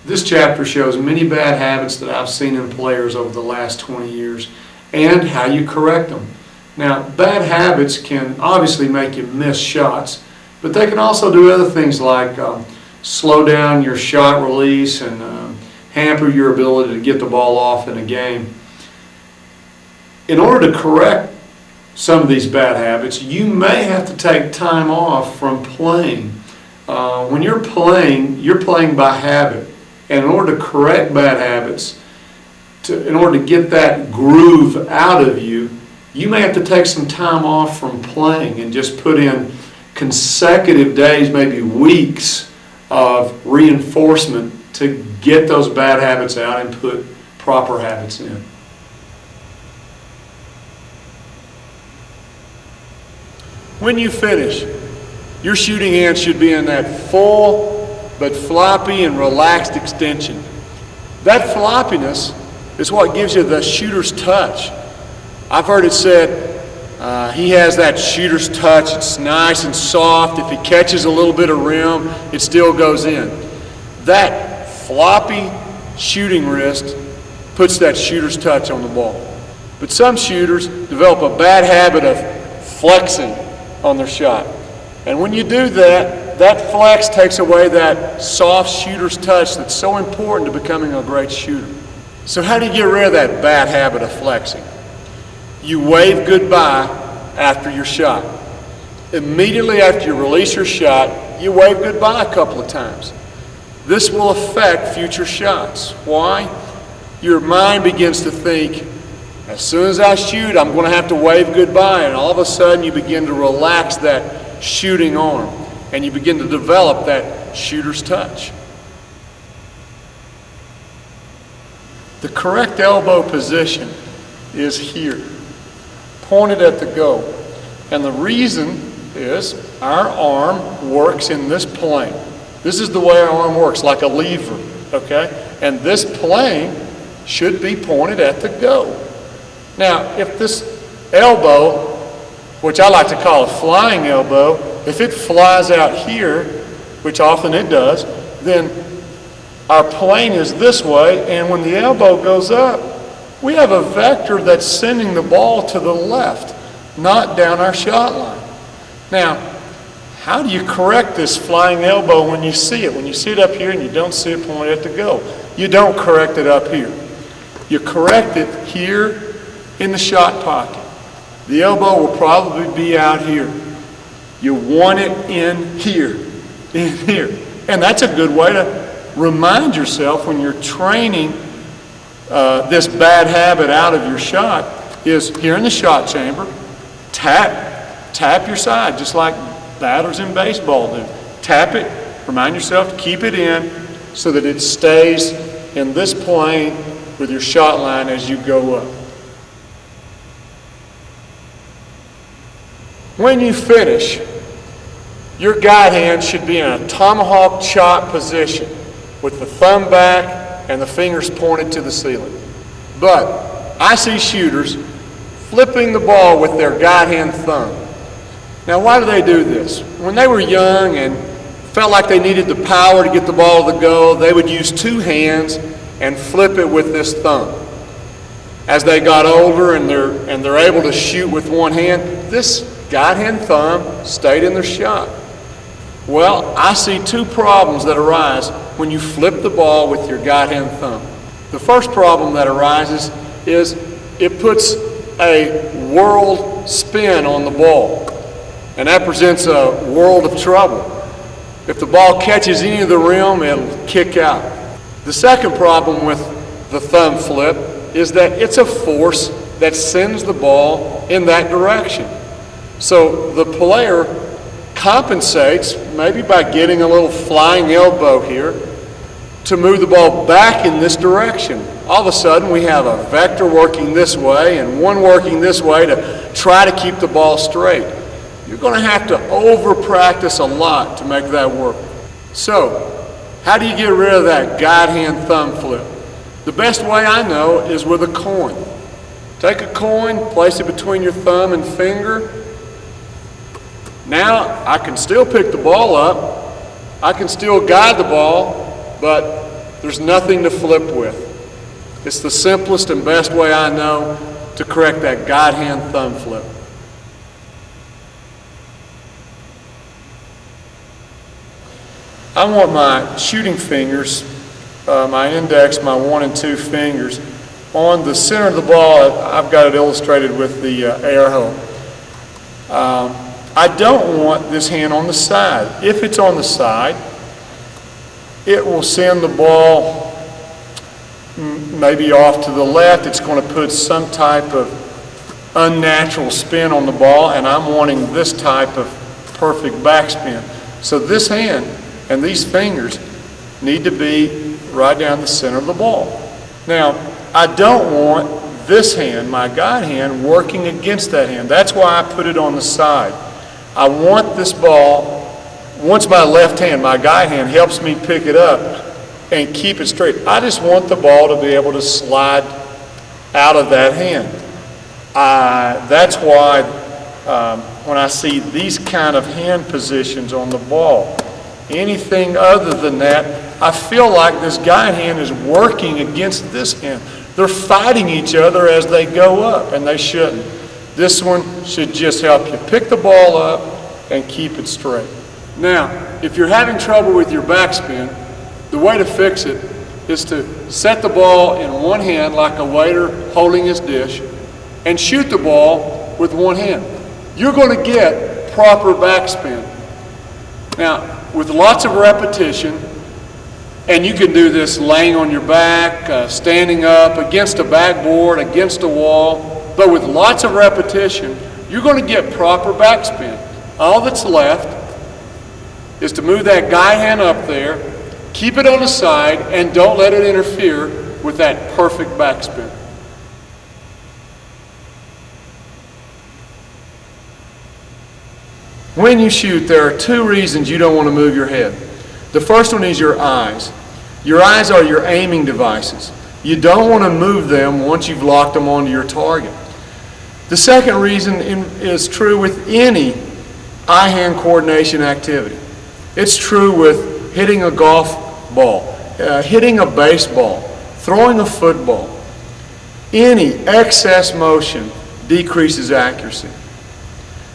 This chapter shows many bad habits that I've seen in players over the last 20 years and how you correct them. Now, bad habits can obviously make you miss shots, but they can also do other things like slow down your shot release and hamper your ability to get the ball off in a game. In order to correct some of these bad habits, you may have to take time off from playing. When you're playing by habit. And in order to correct bad habits, in order to get that groove out of you, you may have to take some time off from playing and just put in consecutive days, maybe weeks of reinforcement to get those bad habits out and put proper habits in. When you finish, your shooting hand should be in that full but floppy and relaxed extension. That floppiness is what gives you the shooter's touch. I've heard it said he has that shooter's touch. It's nice and soft. If he catches a little bit of rim, it still goes in. That floppy shooting wrist puts that shooter's touch on the ball. But some shooters develop a bad habit of flexing on their shot. And when you do that, that flex takes away that soft shooter's touch that's so important to becoming a great shooter. So how do you get rid of that bad habit of flexing? You wave goodbye after your shot. Immediately after you release your shot, you wave goodbye a couple of times. This will affect future shots. Why? Your mind begins to think, as soon as I shoot, I'm going to have to wave goodbye, and all of a sudden you begin to relax that shooting arm. And you begin to develop that shooter's touch. The correct elbow position is here, pointed at the goal. And the reason is our arm works in this plane. This is the way our arm works, like a lever, okay? And this plane should be pointed at the goal. Now, if this elbow, which I like to call a flying elbow, if it flies out here, which often it does, then our plane is this way, and when the elbow goes up, we have a vector that's sending the ball to the left, not down our shot line. Now, how do you correct this flying elbow when you see it? When you see it up here and you don't see it pointed at the goal, you don't correct it up here. You correct it here in the shot pocket. The elbow will probably be out here. You want it in here, And that's a good way to remind yourself when you're training this bad habit out of your shot is here in the shot chamber, tap your side, just like batters in baseball do. Tap it, remind yourself to keep it in so that it stays in this plane with your shot line as you go up. When you finish, your guide hand should be in a tomahawk chop position with the thumb back and the fingers pointed to the ceiling. But I see shooters flipping the ball with their guide hand thumb. Now, why do they do this? When they were young and felt like they needed the power to get the ball to go, they would use two hands and flip it with this thumb. As they got older and they're able to shoot with one hand, this guide hand thumb stayed in their shot. Well, I see two problems that arise when you flip the ball with your guide hand thumb. The first problem that arises is it puts a world spin on the ball, and that presents a world of trouble. If the ball catches any of the rim, it'll kick out. The second problem with the thumb flip is that it's a force that sends the ball in that direction. So the player compensates, maybe by getting a little flying elbow here, to move the ball back in this direction. All of a sudden we have a vector working this way and one working this way to try to keep the ball straight. You're going to have to over-practice a lot to make that work. So, how do you get rid of that guide hand thumb flip? The best way I know is with a coin. Take a coin, place it between your thumb and finger. Now I can still pick the ball up, I can still guide the ball, but There's nothing to flip with. It's the simplest and best way I know to correct that guide hand thumb flip. I want my shooting fingers, my index, my 1 and 2 fingers, on the center of the ball. I've got it illustrated with the air hole. I don't want this hand on the side. If it's on the side, it will send the ball maybe off to the left. It's going to put some type of unnatural spin on the ball, and I'm wanting this type of perfect backspin. So this hand and these fingers need to be right down the center of the ball. Now, I don't want this hand, my guide hand, working against that hand. That's why I put it on the side. I want this ball, once my left hand, my guide hand, helps me pick it up and keep it straight, I just want the ball to be able to slide out of that hand. That's why when I see these kind of hand positions on the ball, anything other than that, I feel like this guide hand is working against this hand. They're fighting each other as they go up, and they shouldn't. This one should just help you pick the ball up and keep it straight. Now, if you're having trouble with your backspin, the way to fix it is to set the ball in one hand like a waiter holding his dish and shoot the ball with one hand. You're going to get proper backspin. Now, with lots of repetition, and you can do this laying on your back, standing up, against a backboard, against a wall, but with lots of repetition, you're going to get proper backspin. All that's left is to move that guide hand up there, keep it on the side, and don't let it interfere with that perfect backspin. When you shoot, there are 2 reasons you don't want to move your head. The first one is your eyes. Your eyes are your aiming devices. You don't want to move them once you've locked them onto your target. The second reason is true with any eye-hand coordination activity. It's true with hitting a golf ball, hitting a baseball, throwing a football. Any excess motion decreases accuracy.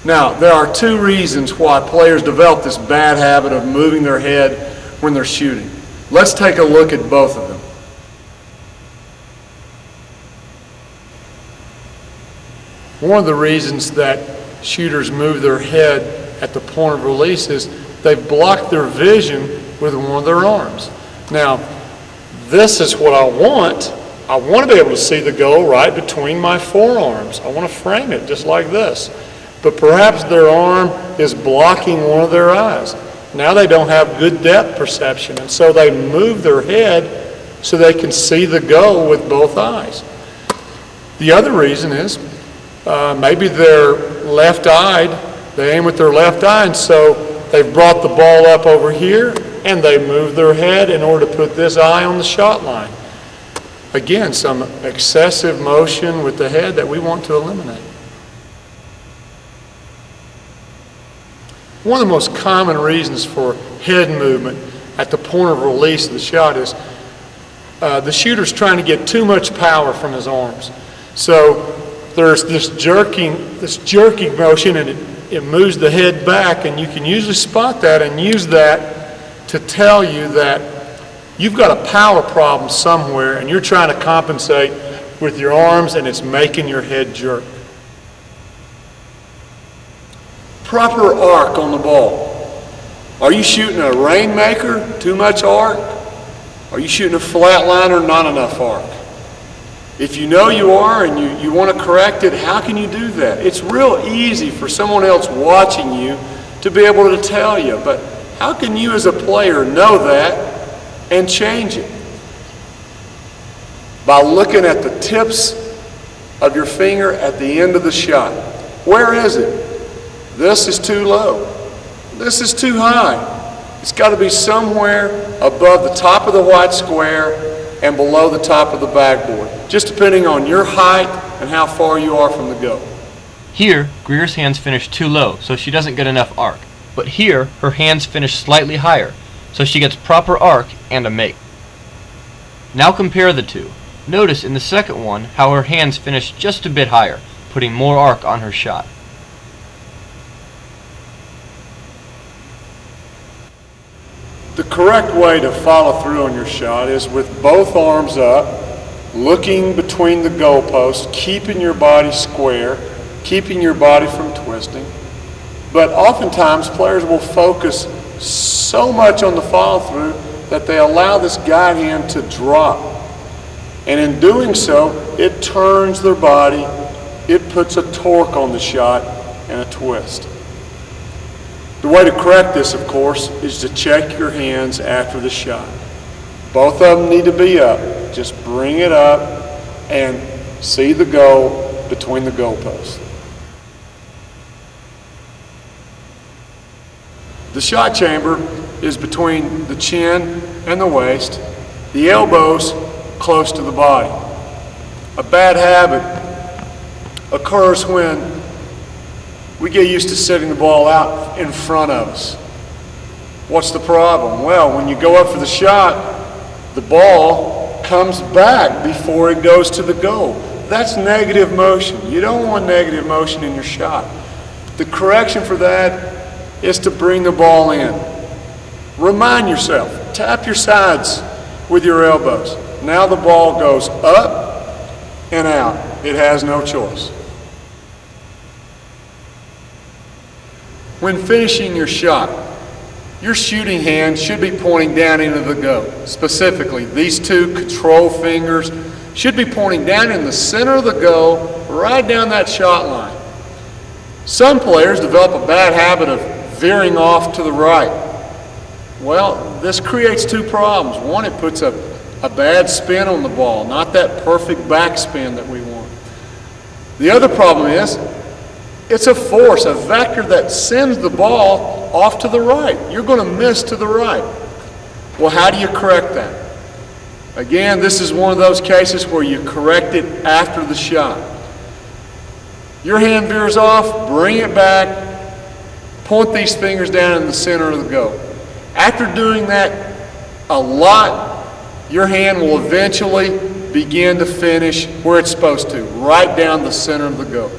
Now, there are 2 reasons why players develop this bad habit of moving their head when they're shooting. Let's take a look at both of them. One of the reasons that shooters move their head at the point of release is they've blocked their vision with one of their arms. Now, this is what I want. I want to be able to see the goal right between my forearms. I want to frame it just like this. But perhaps their arm is blocking one of their eyes. Now they don't have good depth perception, and so they move their head so they can see the goal with both eyes. The other reason is maybe they're left-eyed. They aim with their left eye, and so they've brought the ball up over here, and they move their head in order to put this eye on the shot line. Again, some excessive motion with the head that we want to eliminate. One of the most common reasons for head movement at the point of release of the shot is the shooter's trying to get too much power from his arms. So there's this jerking motion, and it moves the head back, and you can usually spot that and use that to tell you that you've got a power problem somewhere, and you're trying to compensate with your arms, and it's making your head jerk. Proper arc on the ball. Are you shooting a rainmaker, too much arc? Are you shooting a flatliner, not enough arc? If you know you are and you want to correct it, how can you do that? It's real easy for someone else watching you to be able to tell you, but how can you as a player know that and change it? By looking at the tips of your finger at the end of the shot. Where is it? This is too low. This is too high. It's got to be somewhere above the top of the white square and below the top of the backboard, just depending on your height and how far you are from the goal. Here, Greer's hands finish too low, so she doesn't get enough arc. But here, her hands finish slightly higher, so she gets proper arc and a make. Now compare the two. Notice in the second one how her hands finish just a bit higher, putting more arc on her shot. The correct way to follow through on your shot is with both arms up, looking between the goalposts, keeping your body square, keeping your body from twisting. But oftentimes players will focus so much on the follow through that they allow this guide hand to drop. And in doing so, it turns their body, it puts a torque on the shot and a twist. The way to correct this, of course, is to check your hands after the shot. Both of them need to be up. Just bring it up and see the goal between the goalposts. The shot chamber is between the chin and the waist, the elbows close to the body. A bad habit occurs when we get used to setting the ball out in front of us. What's the problem? Well, when you go up for the shot, the ball comes back before it goes to the goal. That's negative motion. You don't want negative motion in your shot. The correction for that is to bring the ball in. Remind yourself, tap your sides with your elbows. Now the ball goes up and out. It has no choice. When finishing your shot, your shooting hand should be pointing down into the goal. Specifically, these two control fingers should be pointing down in the center of the goal, right down that shot line. Some players develop a bad habit of veering off to the right. Well, this creates two problems. One, it puts a bad spin on the ball, not that perfect backspin that we want. The other problem is, it's a force, a vector that sends the ball off to the right. You're going to miss to the right. Well, how do you correct that? Again, this is one of those cases where you correct it after the shot. Your hand veers off, bring it back, point these fingers down in the center of the goal. After doing that a lot, your hand will eventually begin to finish where it's supposed to, right down the center of the goal.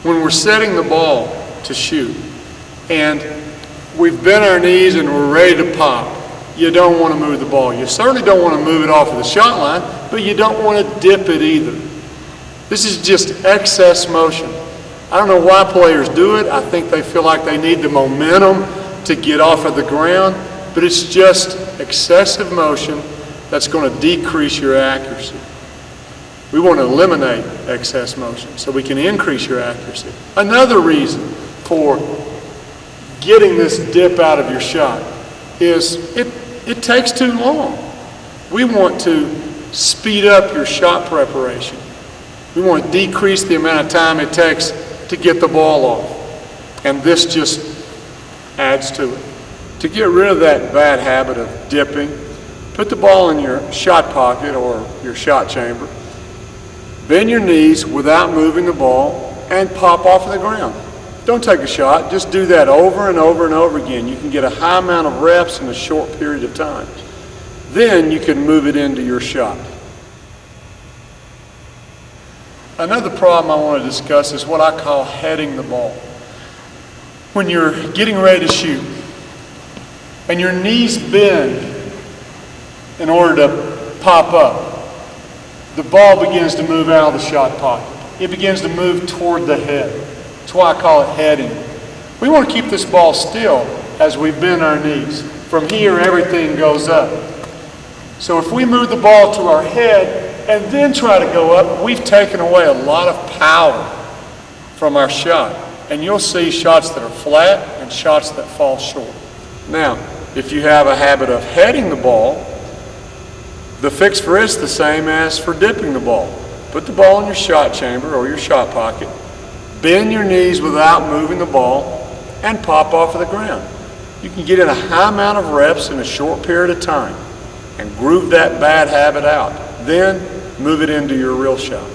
When we're setting the ball to shoot and we've bent our knees and we're ready to pop, you don't want to move the ball. You certainly don't want to move it off of the shot line, but you don't want to dip it either. This is just excess motion. I don't know why players do it. I think they feel like they need the momentum to get off of the ground, but it's just excessive motion that's going to decrease your accuracy. We want to eliminate excess motion so we can increase your accuracy. Another reason for getting this dip out of your shot is it takes too long. We want to speed up your shot preparation. We want to decrease the amount of time it takes to get the ball off. And this just adds to it. To get rid of that bad habit of dipping, put the ball in your shot pocket or your shot chamber. Bend your knees without moving the ball and pop off of the ground. Don't take a shot, just do that over and over and over again. You can get a high amount of reps in a short period of time. Then you can move it into your shot. Another problem I want to discuss is what I call heading the ball. When you're getting ready to shoot and your knees bend in order to pop up, the ball begins to move out of the shot pocket. It begins to move toward the head. That's why I call it heading. We want to keep this ball still as we bend our knees. From here, everything goes up. So if we move the ball to our head and then try to go up, we've taken away a lot of power from our shot. And you'll see shots that are flat and shots that fall short. Now, if you have a habit of heading the ball, the fix for it's the same as for dipping the ball. Put the ball in your shot chamber or your shot pocket, bend your knees without moving the ball, and pop off of the ground. You can get in a high amount of reps in a short period of time and groove that bad habit out. Then move it into your real shot.